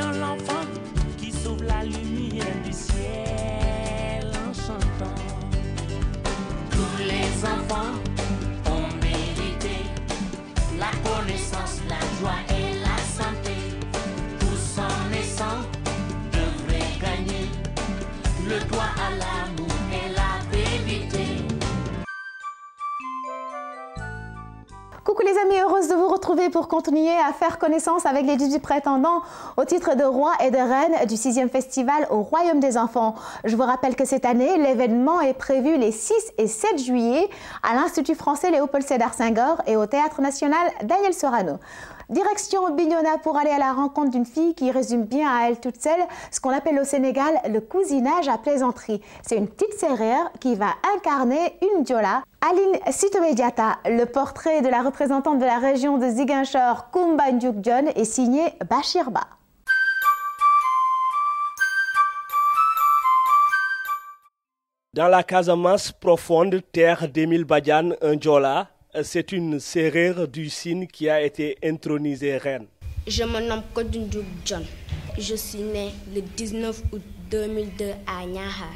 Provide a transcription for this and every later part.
dans l'enfant qui sauve la lumière du ciel en chantant. Tous les enfants ont mérité la connaissance, la joie et la santé. Tous en naissant devraient gagner le droit à l'amour et la vérité. Coucou les amis, heureuse de vous retrouver pour continuer à faire connaissance avec les 18 prétendants au titre de roi et de reine du 6e festival au Royaume des Enfants. Je vous rappelle que cette année, l'événement est prévu les 6 et 7 juillet à l'Institut français Léopold Sédar Senghor et au Théâtre national Daniel Sorano. Direction Bignona pour aller à la rencontre d'une fille qui résume bien à elle toute seule ce qu'on appelle au Sénégal le cousinage à plaisanterie. C'est une petite serrère qui va incarner une Diola. Aline Sitoé Diatta, le portrait de la représentante de la région de Ziguinchor, Koumba Ndioukdione, est signé Bachir Ba. Dans la Casamance profonde, terre d'Émile Badiane, un Diola, c'est une serrère du Sine qui a été intronisée reine. Je me nomme Kodou Ndioukdione. Je suis née le 19 août 2002 à Niahar.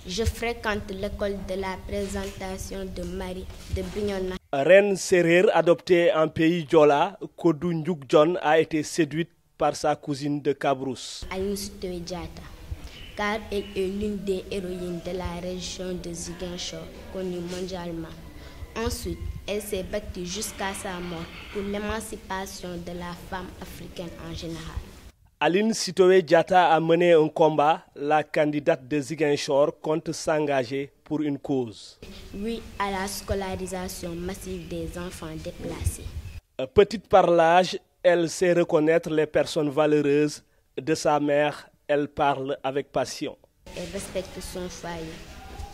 Je fréquente l'école de la présentation de Marie de Bignona. Reine serrère adoptée en pays Diola, Kodou Ndioukdione a été séduite par sa cousine de Cabrousse. Aline Sitoé Diatta, car elle est l'une des héroïnes de la région de Ziguinchor, connue mondialement. Ensuite, elle s'est battue jusqu'à sa mort pour l'émancipation de la femme africaine en général. Aline Sitoé Diatta a mené un combat. La candidate de Ziguinchor compte s'engager pour une cause. Oui à la scolarisation massive des enfants déplacés. Petite par l'âge, elle sait reconnaître les personnes valeureuses. De sa mère, elle parle avec passion. Elle respecte son foyer.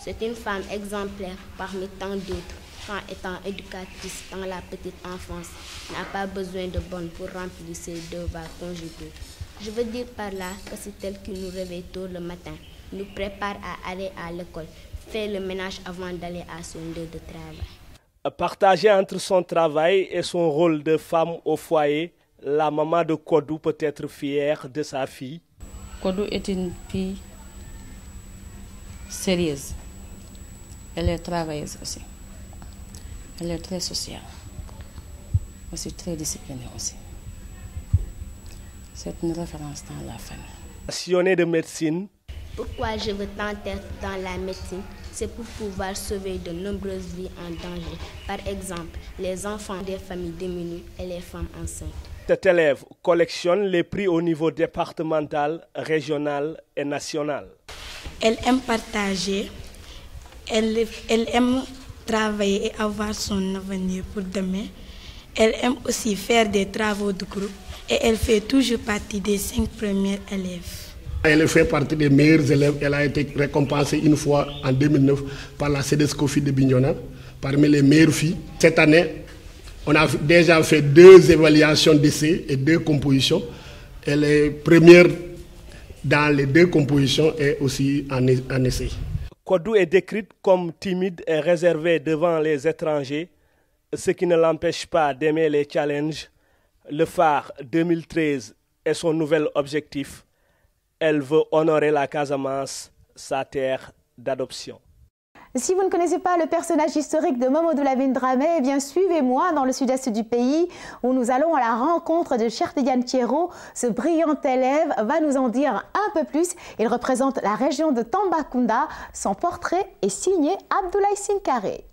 C'est une femme exemplaire parmi tant d'autres. Quand étant éducatrice dans la petite enfance, n'a pas besoin de bonne pour remplir ses devoirs conjugaux. Je veux dire par là que c'est elle qui nous réveille tôt le matin, nous prépare à aller à l'école, fait le ménage avant d'aller à son lieu de travail. Partagée entre son travail et son rôle de femme au foyer, la maman de Kodou peut être fière de sa fille. Kodou est une fille sérieuse. Elle est travailleuse aussi. Elle est très sociale, aussi très disciplinée aussi. C'est une référence dans la famille. Passionnée de médecine. Pourquoi je veux tant être dans la médecine? C'est pour pouvoir sauver de nombreuses vies en danger. Par exemple, les enfants des familles démunies et les femmes enceintes. Cet élève collectionne les prix au niveau départemental, régional et national. Elle aime partager, elle aime travailler et avoir son avenir pour demain. Elle aime aussi faire des travaux de groupe et elle fait toujours partie des 5 premiers élèves. Elle fait partie des meilleurs élèves. Elle a été récompensée une fois en 2009 par la CEDESCOFI de Bignona, parmi les meilleures filles. Cette année, on a déjà fait 2 évaluations d'essai et 2 compositions. Elle est première dans les 2 compositions et aussi en essai. Kodou est décrite comme timide et réservée devant les étrangers, ce qui ne l'empêche pas d'aimer les challenges. Le phare 2013 est son nouvel objectif. Elle veut honorer la Casamance, sa terre d'adoption. Si vous ne connaissez pas le personnage historique de Mamadou Lamine Dramé, eh bien suivez-moi dans le sud-est du pays où nous allons à la rencontre de Cheikh Tidiane Thiero. Ce brillant élève va nous en dire un peu plus. Il représente la région de Tambacounda. Son portrait est signé Abdoulaye Sinkaré.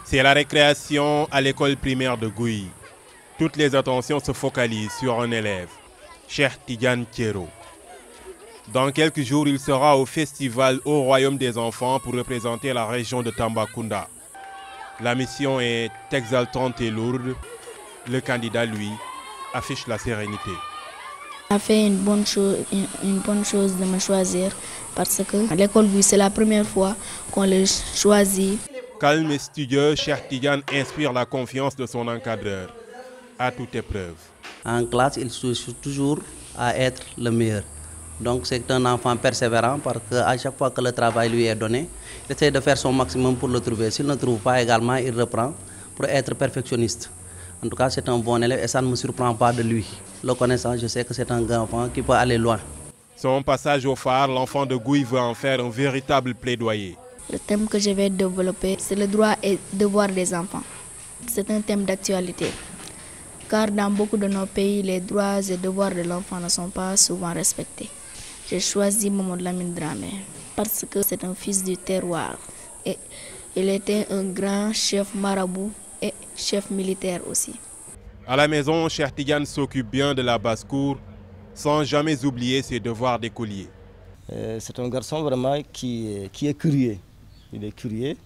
C'est la récréation à l'école primaire de Gouy. Toutes les attentions se focalisent sur un élève, Cheikh Tidiane Thiero. Dans quelques jours, il sera au festival au Royaume des Enfants pour représenter la région de Tambacounda. La mission est exaltante et lourde. Le candidat, lui, affiche la sérénité. Ça fait une bonne chose de me choisir parce que l'école, c'est la première fois qu'on le choisit. Calme et studieux, Cheikh Tidiane inspire la confiance de son encadreur à toute épreuve. En classe, il cherche toujours à être le meilleur. Donc c'est un enfant persévérant parce qu'à chaque fois que le travail lui est donné, il essaie de faire son maximum pour le trouver. S'il ne trouve pas également, il reprend pour être perfectionniste. En tout cas, c'est un bon élève et ça ne me surprend pas de lui. Le connaissant, je sais que c'est un grand enfant qui peut aller loin. Son passage au phare, l'enfant de Gouy veut en faire un véritable plaidoyer. Le thème que je vais développer, c'est le droit et devoir des enfants. C'est un thème d'actualité, car dans beaucoup de nos pays, les droits et devoirs de l'enfant ne sont pas souvent respectés. J'ai choisi Mamadou Lamine Dramé parce que c'est un fils du terroir et il était un grand chef marabout et chef militaire aussi. À la maison, Cheikh Tidiane s'occupe bien de la basse-cour sans jamais oublier ses devoirs d'écolier. C'est un garçon vraiment qui est curieux. Il est curieux.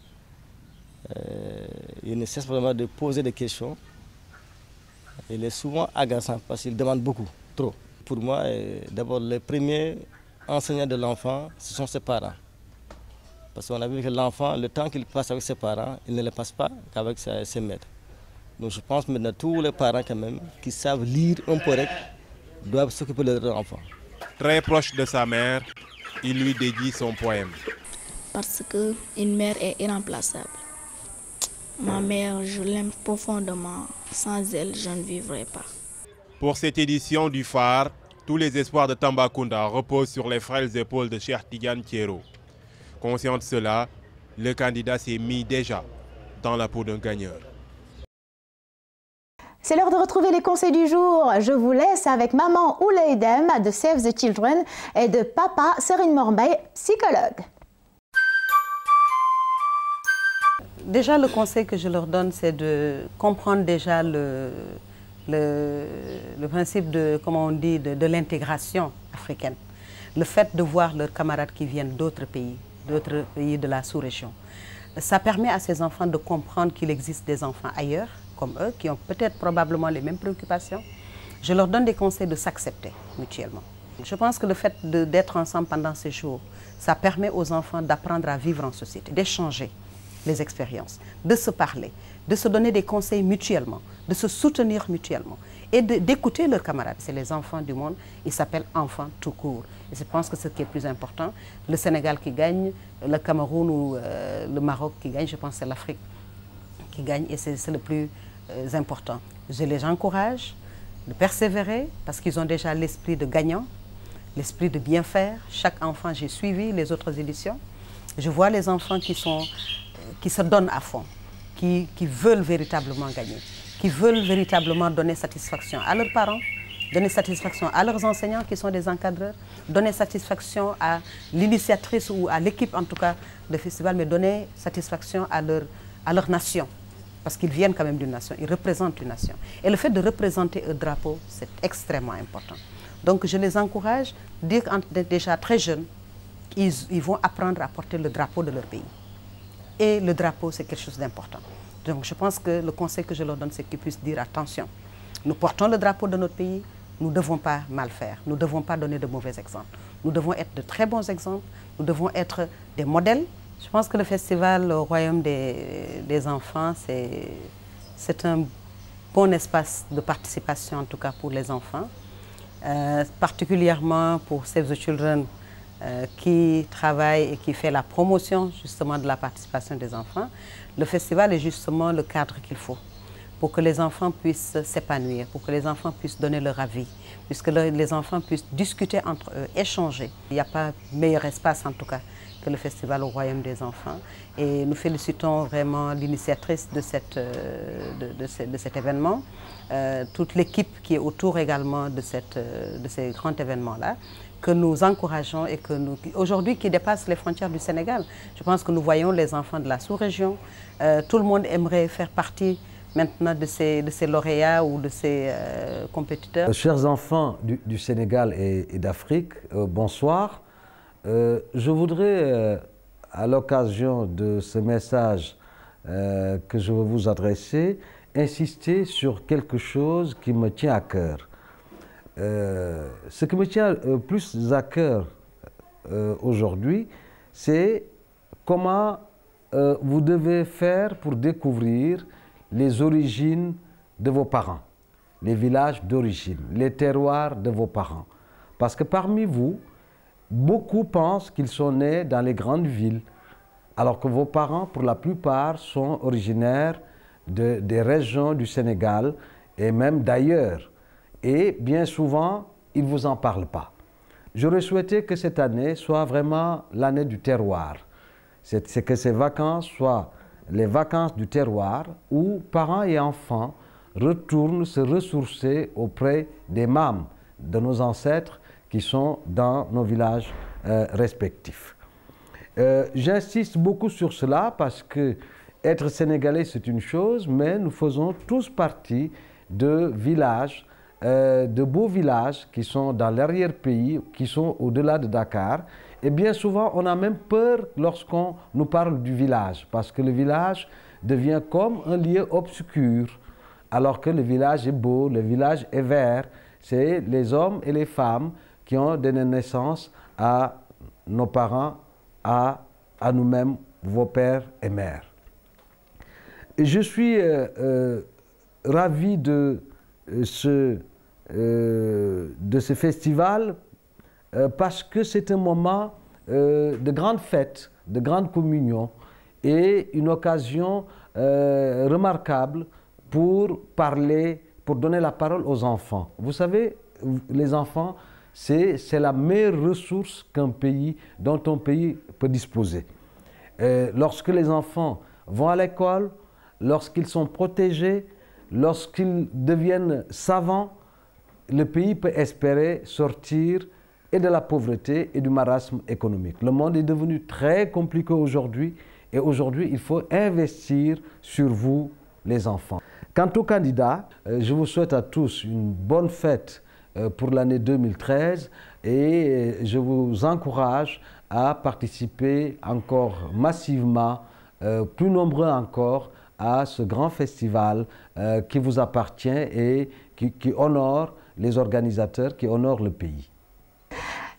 Il ne cesse vraiment de poser des questions. Il est souvent agaçant parce qu'il demande beaucoup, trop. Pour moi, d'abord, les premiers enseignants de l'enfant, ce sont ses parents. Parce qu'on a vu que l'enfant, le temps qu'il passe avec ses parents, il ne le passe pas qu'avec ses maîtres. Donc je pense maintenant tous les parents quand même qui savent lire un peu, doivent s'occuper de leur enfant. Très proche de sa mère, il lui dédie son poème. Parce qu'une mère est irremplaçable. Ma mère, je l'aime profondément. Sans elle, je ne vivrai pas. Pour cette édition du phare, tous les espoirs de Tambacounda reposent sur les frêles épaules de Cheikh Tidiane Thiero. Conscient de cela, le candidat s'est mis déjà dans la peau d'un gagneur. C'est l'heure de retrouver les conseils du jour. Je vous laisse avec maman Ouleydem de Save the Children et de papa Serine Morbey, psychologue. Déjà, le conseil que je leur donne, c'est de comprendre déjà le principe de, comment on dit, de l'intégration africaine. Le fait de voir leurs camarades qui viennent d'autres pays de la sous-région. Ça permet à ces enfants de comprendre qu'il existe des enfants ailleurs, comme eux, qui ont peut-être probablement les mêmes préoccupations. Je leur donne des conseils de s'accepter mutuellement. Je pense que le fait d'être ensemble pendant ces jours, ça permet aux enfants d'apprendre à vivre en société, d'échanger les expériences, de se parler, de se donner des conseils mutuellement, de se soutenir mutuellement et d'écouter leurs camarades. C'est les enfants du monde, ils s'appellent enfants tout court. Et je pense que ce qui est plus important, le Sénégal qui gagne, le Cameroun ou le Maroc qui gagne, je pense que c'est l'Afrique qui gagne et c'est le plus important. Je les encourage de persévérer parce qu'ils ont déjà l'esprit de gagnant, l'esprit de bien faire. Chaque enfant, j'ai suivi les autres éditions. Je vois les enfants qui se donnent à fond, qui veulent véritablement gagner, qui veulent véritablement donner satisfaction à leurs parents, donner satisfaction à leurs enseignants qui sont des encadreurs, donner satisfaction à l'initiatrice ou à l'équipe en tout cas de festival, mais donner satisfaction à leur nation. Parce qu'ils viennent quand même d'une nation, ils représentent une nation. Et le fait de représenter un drapeau, c'est extrêmement important. Donc je les encourage, dire déjà très jeunes, ils vont apprendre à porter le drapeau de leur pays. Et le drapeau, c'est quelque chose d'important. Donc je pense que le conseil que je leur donne, c'est qu'ils puissent dire attention, nous portons le drapeau de notre pays, nous ne devons pas mal faire, nous ne devons pas donner de mauvais exemples. Nous devons être de très bons exemples, nous devons être des modèles. Je pense que le festival au Royaume des enfants, c'est un bon espace de participation, en tout cas pour les enfants, particulièrement pour Save the Children, qui travaille et qui fait la promotion justement de la participation des enfants. Le festival est justement le cadre qu'il faut pour que les enfants puissent s'épanouir, pour que les enfants puissent donner leur avis, puisque les enfants puissent discuter entre eux, échanger. Il n'y a pas meilleur espace en tout cas que le festival au Royaume des enfants. Et nous félicitons vraiment l'initiatrice de cet événement, toute l'équipe qui est autour également de ces grands événements-là, que nous encourageons et que aujourd'hui qui dépasse les frontières du Sénégal. Je pense que nous voyons les enfants de la sous-région. Tout le monde aimerait faire partie maintenant de ces lauréats ou de ces compétiteurs. Chers enfants du Sénégal et d'Afrique, bonsoir. Je voudrais, à l'occasion de ce message que je veux vous adresser, insister sur quelque chose qui me tient à cœur. Ce qui me tient plus à cœur aujourd'hui, c'est comment vous devez faire pour découvrir les origines de vos parents, les villages d'origine, les terroirs de vos parents. Parce que parmi vous, beaucoup pensent qu'ils sont nés dans les grandes villes, alors que vos parents, pour la plupart, sont originaires des régions du Sénégal et même d'ailleurs. Et bien souvent, ils ne vous en parlent pas. J'aurais souhaité que cette année soit vraiment l'année du terroir. C'est que ces vacances soient les vacances du terroir où parents et enfants retournent se ressourcer auprès des mâmes de nos ancêtres qui sont dans nos villages respectifs. J'insiste beaucoup sur cela parce que être sénégalais c'est une chose, mais nous faisons tous partie de villages, de beaux villages qui sont dans l'arrière-pays, qui sont au-delà de Dakar. Et bien souvent, on a même peur lorsqu'on nous parle du village, parce que le village devient comme un lieu obscur, alors que le village est beau, le village est vert. C'est les hommes et les femmes qui ont donné naissance à nos parents, à nous-mêmes, vos pères et mères. Et je suis ravi de ce festival parce que c'est un moment de grande fête, de grande communion et une occasion remarquable pour parler, pour donner la parole aux enfants. Vous savez, les enfants, c'est la meilleure ressource dont un pays peut disposer. Lorsque les enfants vont à l'école, lorsqu'ils sont protégés, lorsqu'ils deviennent savants, le pays peut espérer sortir et de la pauvreté et du marasme économique. Le monde est devenu très compliqué aujourd'hui et aujourd'hui, il faut investir sur vous, les enfants. Quant aux candidats, je vous souhaite à tous une bonne fête pour l'année 2013 et je vous encourage à participer encore massivement, plus nombreux encore, à ce grand festival qui vous appartient et qui honore les organisateurs, qui honore le pays.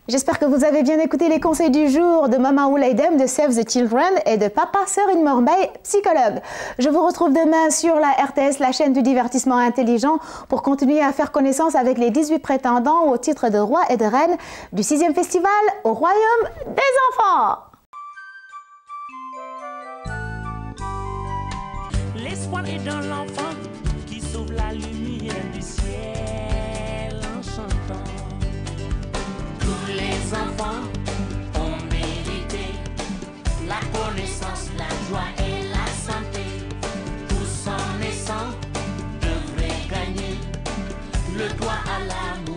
J'espère que vous avez bien écouté les conseils du jour de Maman Oulaïdem de Save the Children et de Papa Serine Morbeil, psychologue. Je vous retrouve demain sur la RTS, la chaîne du divertissement intelligent, pour continuer à faire connaissance avec les 18 prétendants au titre de roi et de reine du 6e festival au Royaume des enfants. L'espoir est dans l'enfant qui sauve la lumière du ciel en chantant. Tous les enfants ont mérité la connaissance, la joie et la santé. Tous en naissant devraient gagner le droit à la